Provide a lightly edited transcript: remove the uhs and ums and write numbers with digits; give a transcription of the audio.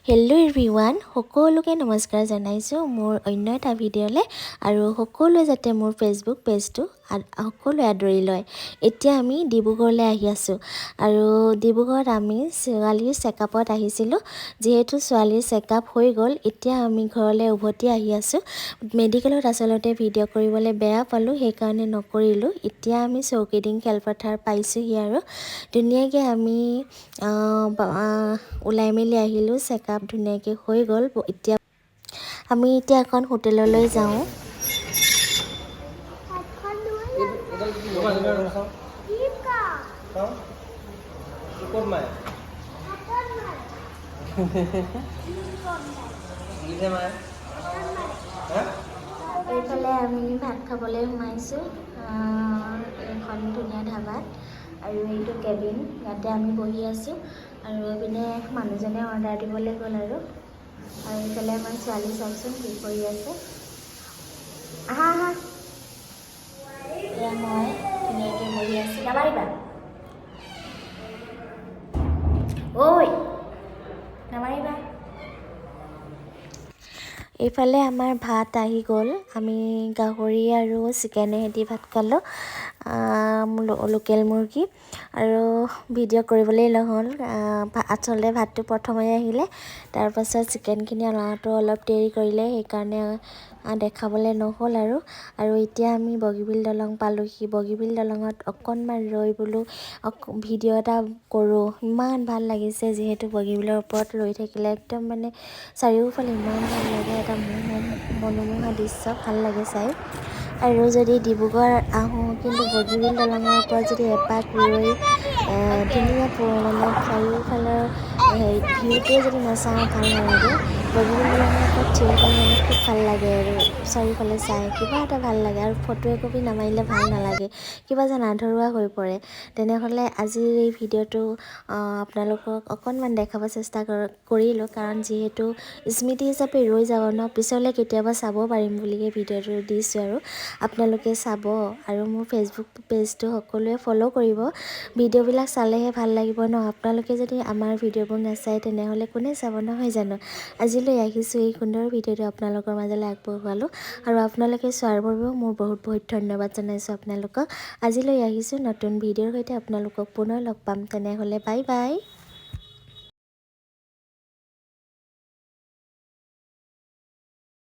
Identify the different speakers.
Speaker 1: Hello' everyone, সকলোকে নমস্কাৰ জনাইছোঁ মোৰ অন্য এটা ভিডিঅ'লৈ। আৰু সকলোৱে যাতে মোৰ ফেচবুক পেজটো সকলোৱে আদৰি লয়। এতিয়া আমি ডিব্ৰুগড়লৈ আহি আছোঁ আৰু ডিব্ৰুগড়ত আমি ছোৱালীৰ চেকআপত আহিছিলোঁ। যিহেতু ছোৱালীৰ চেকআপ হৈ গ'ল, এতিয়া আমি ঘৰলৈ উভতি আহি আছোঁ। মেডিকেলত আচলতে ভিডিঅ' কৰিবলৈ বেয়া পালোঁ, সেইকাৰণে নকৰিলোঁ। এতিয়া আমি চৌকিডিং খেলপথাৰ পাইছোঁহি আৰু ধুনীয়াকৈ আমি ওলাই মেলি আহিলোঁ। চেকআপ ধুনীয়াকৈ হৈ গ'ল। আমি এতিয়া এখন হোটেললৈ যাওঁ। এইফালে আমি ভাত খাবলৈ সোমাইছোঁ এখন ধুনীয়া ধাবাত। আৰু এইটো কেবিন, ইয়াতে আমি বহি আছোঁ। আৰু এইপিনে মানুহজনে অৰ্ডাৰ দিবলৈ গ'ল আৰু এইফালে আমাৰ ছোৱালী চাওকচোন কি কৰি আছে। আহা আহা, এয়া মই ধুনীয়াকৈ বহি আছোঁ। নামাৰিবা ঐ, নামাৰিবা। এইফালে আমাৰ ভাত আহি গ'ল। আমি গাহৰি আৰু চিকেনেহেদি ভাত খালোঁ, লোকেল মুৰ্গী। আৰু ভিডিঅ' কৰিবলৈ নহ'ল, আচলতে ভাতটো প্ৰথমে আহিলে, তাৰপাছত চিকেনখিনি অনাটো অলপ দেৰি কৰিলে, সেইকাৰণে দেখাবলৈ নহ'ল আৰু এতিয়া আমি বগীবিল দলং পালোঁহি। বগীবিল দলঙত অকণমান ৰৈ বোলো ভিডিঅ' এটা কৰোঁ। ইমান ভাল লাগিছে, যিহেতু বগীবিলৰ ওপৰত ৰৈ থাকিলে একদম মানে চাৰিওফালে ইমান ভাল লাগে, এটা মনোমোহা দৃশ্য, ভাল লাগে চাই। আৰু যদি ডিব্ৰুগড় আহোঁ, কিন্তু বগীবিল দলঙৰ ওপৰত যদি এপাক ৰৈ ধুনীয়া মানে চাৰিওফালৰ ভিউটোৱে যদি নাচাওঁ ভাল নালাগে। বগীবিল দলঙৰ ওপৰত থিয় হৈ মানে খুব ভাল লাগে আৰু চাৰিওফালে চাই কিবা এটা ভাল লাগে। আৰু ফটো একপি নামাৰিলে ভাল নালাগে, কিবা যেন আধৰুৱা হৈ পৰে। তেনেহ'লে আজিৰ এই ভিডিঅ'টো আপোনালোকক অকণমান দেখাব চেষ্টা কৰিলোঁ, কাৰণ যিহেতু স্মৃতি হিচাপে ৰৈ যাব ন, পিছলৈ কেতিয়াবা চাব পাৰিম বুলিয়ে ভিডিঅ'টো দিছোঁ। আৰু আপোনালোকে চাব আৰু মোৰ ফেচবুক পেজটো সকলোৱে ফ'ল' কৰিব। ভিডিঅ'বিলাক চালেহে ভাল লাগিব ন। আপোনালোকে যদি আমাৰ ভিডিঅ'বোৰ নাচায় তেনেহ'লে কোনে চাব, নহয় জানো। আজিলৈ আহিছোঁ, এই সুন্দৰ ভিডিঅ'টো আপোনালোকৰ মাজলৈ আগবঢ়োৱালোঁ আৰু আপোনালোকে চোৱাৰ বাবেও মোৰ বহুত বহুত ধন্যবাদ জনাইছোঁ আপোনালোকক। আজিলৈ আহিছোঁ, নতুন ভিডিঅ'ৰ সৈতে আপোনালোকক পুনৰ লগ পাম। তেনেহ'লে বাই বাই।